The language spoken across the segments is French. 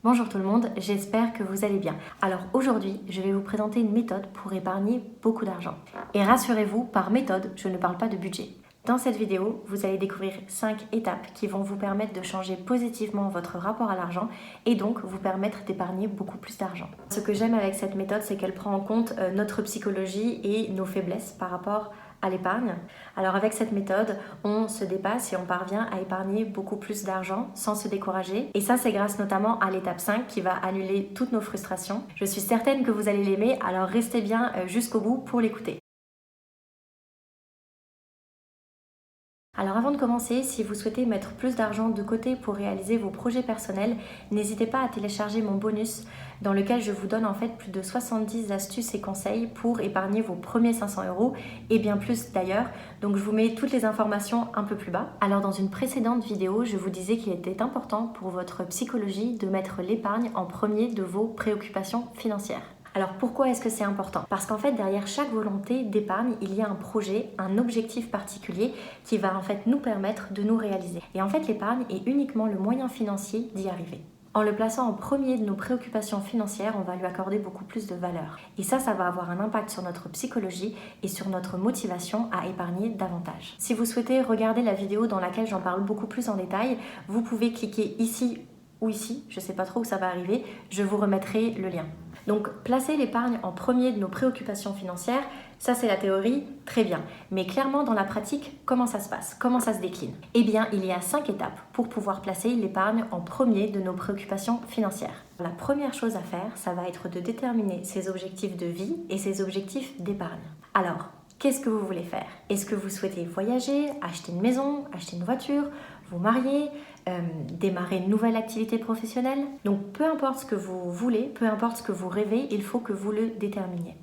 Bonjour tout le monde, j'espère que vous allez bien. Alors aujourd'hui, je vais vous présenter une méthode pour épargner beaucoup d'argent. Et rassurez-vous, par méthode, je ne parle pas de budget. Dans cette vidéo, vous allez découvrir 5 étapes qui vont vous permettre de changer positivement votre rapport à l'argent et donc vous permettre d'épargner beaucoup plus d'argent. Ce que j'aime avec cette méthode, c'est qu'elle prend en compte notre psychologie et nos faiblesses par rapport à l'épargne. Alors avec cette méthode, on se dépasse et on parvient à épargner beaucoup plus d'argent sans se décourager. Et ça, c'est grâce notamment à l'étape 5 qui va annuler toutes nos frustrations. Je suis certaine que vous allez l'aimer, alors restez bien jusqu'au bout pour l'écouter. Alors avant de commencer, si vous souhaitez mettre plus d'argent de côté pour réaliser vos projets personnels, n'hésitez pas à télécharger mon bonus dans lequel je vous donne en fait plus de 70 astuces et conseils pour épargner vos premiers 500 € et bien plus d'ailleurs. Donc je vous mets toutes les informations un peu plus bas. Alors dans une précédente vidéo, je vous disais qu'il était important pour votre psychologie de mettre l'épargne en premier de vos préoccupations financières. Alors pourquoi est-ce que c'est important? Parce qu'en fait derrière chaque volonté d'épargne, il y a un projet, un objectif particulier qui va en fait nous permettre de nous réaliser. Et en fait l'épargne est uniquement le moyen financier d'y arriver. En le plaçant en premier de nos préoccupations financières, on va lui accorder beaucoup plus de valeur. Et ça va avoir un impact sur notre psychologie et sur notre motivation à épargner davantage. Si vous souhaitez regarder la vidéo dans laquelle j'en parle beaucoup plus en détail, vous pouvez cliquer ici ou ici, je ne sais pas trop où ça va arriver, je vous remettrai le lien. Donc placer l'épargne en premier de nos préoccupations financières, ça c'est la théorie, très bien. Mais clairement dans la pratique, comment ça se passe? Comment ça se décline? Eh bien, il y a 5 étapes pour pouvoir placer l'épargne en premier de nos préoccupations financières. La première chose à faire, ça va être de déterminer ses objectifs de vie et ses objectifs d'épargne. Alors, qu'est-ce que vous voulez faire? Est-ce que vous souhaitez voyager, acheter une maison, acheter une voiture, vous marier, démarrer une nouvelle activité professionnelle? Donc peu importe ce que vous voulez, peu importe ce que vous rêvez, il faut que vous le déterminiez.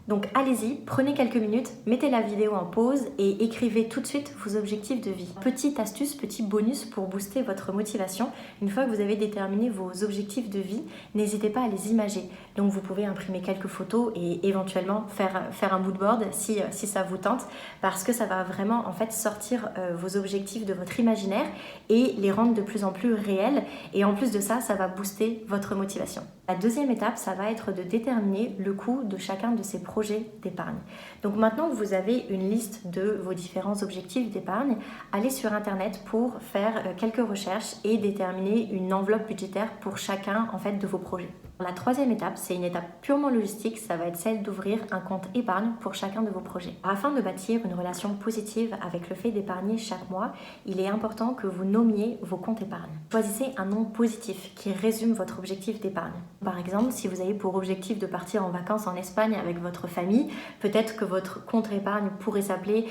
Donc allez-y, prenez quelques minutes, mettez la vidéo en pause et écrivez tout de suite vos objectifs de vie. Petite astuce, petit bonus pour booster votre motivation. Une fois que vous avez déterminé vos objectifs de vie, n'hésitez pas à les imager. Donc vous pouvez imprimer quelques photos et éventuellement faire un mood board si ça vous tente, parce que ça va vraiment en fait sortir vos objectifs de votre imaginaire et les rendre de plus en plus réels. Et en plus de ça, ça va booster votre motivation. La deuxième étape, ça va être de déterminer le coût de chacun de ces projets d'épargne. Donc maintenant que vous avez une liste de vos différents objectifs d'épargne, allez sur internet pour faire quelques recherches et déterminer une enveloppe budgétaire pour chacun en fait de vos projets. La troisième étape, c'est une étape purement logistique, ça va être celle d'ouvrir un compte épargne pour chacun de vos projets. Afin de bâtir une relation positive avec le fait d'épargner chaque mois, il est important que vous nommiez vos comptes épargne. Choisissez un nom positif qui résume votre objectif d'épargne. Par exemple, si vous avez pour objectif de partir en vacances en Espagne avec votre famille, peut-être que votre compte épargne pourrait s'appeler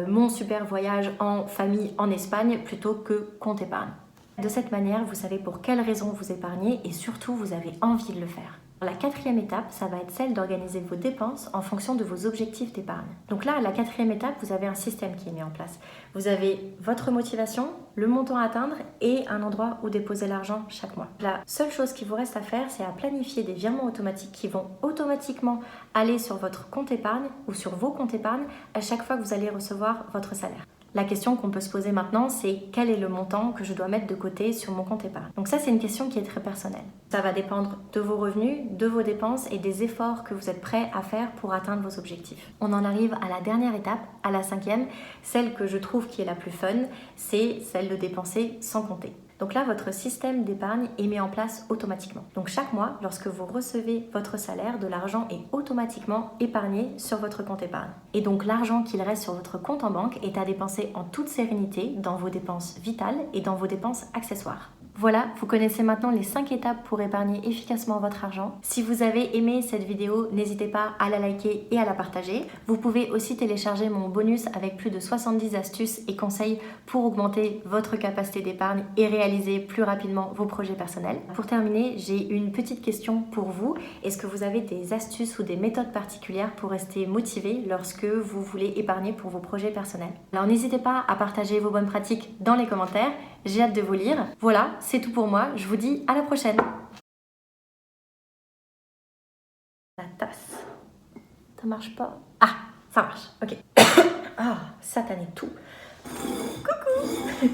Mon super voyage en famille en Espagne plutôt que compte épargne. De cette manière, vous savez pour quelles raisons vous épargnez et surtout, vous avez envie de le faire. La quatrième étape, ça va être celle d'organiser vos dépenses en fonction de vos objectifs d'épargne. Donc là, à la quatrième étape, vous avez un système qui est mis en place. Vous avez votre motivation, le montant à atteindre et un endroit où déposer l'argent chaque mois. La seule chose qui vous reste à faire, c'est à planifier des virements automatiques qui vont automatiquement aller sur votre compte épargne ou sur vos comptes épargne à chaque fois que vous allez recevoir votre salaire. La question qu'on peut se poser maintenant, c'est quel est le montant que je dois mettre de côté sur mon compte épargne? Donc ça, c'est une question qui est très personnelle. Ça va dépendre de vos revenus, de vos dépenses et des efforts que vous êtes prêts à faire pour atteindre vos objectifs. On en arrive à la dernière étape, à la cinquième, celle que je trouve qui est la plus fun, c'est celle de dépenser sans compter. Donc là, votre système d'épargne est mis en place automatiquement. Donc chaque mois, lorsque vous recevez votre salaire, de l'argent est automatiquement épargné sur votre compte épargne. Et donc l'argent qu'il reste sur votre compte en banque est à dépenser en toute sérénité dans vos dépenses vitales et dans vos dépenses accessoires. Voilà, vous connaissez maintenant les 5 étapes pour épargner efficacement votre argent. Si vous avez aimé cette vidéo, n'hésitez pas à la liker et à la partager. Vous pouvez aussi télécharger mon bonus avec plus de 70 astuces et conseils pour augmenter votre capacité d'épargne et réaliser plus rapidement vos projets personnels. Pour terminer, j'ai une petite question pour vous. Est-ce que vous avez des astuces ou des méthodes particulières pour rester motivé lorsque vous voulez épargner pour vos projets personnels? Alors n'hésitez pas à partager vos bonnes pratiques dans les commentaires. J'ai hâte de vous lire. Voilà, c'est tout pour moi. Je vous dis à la prochaine. La tasse. Ça marche pas? Ah, ça marche. Ok. Ah, satané tout. Coucou.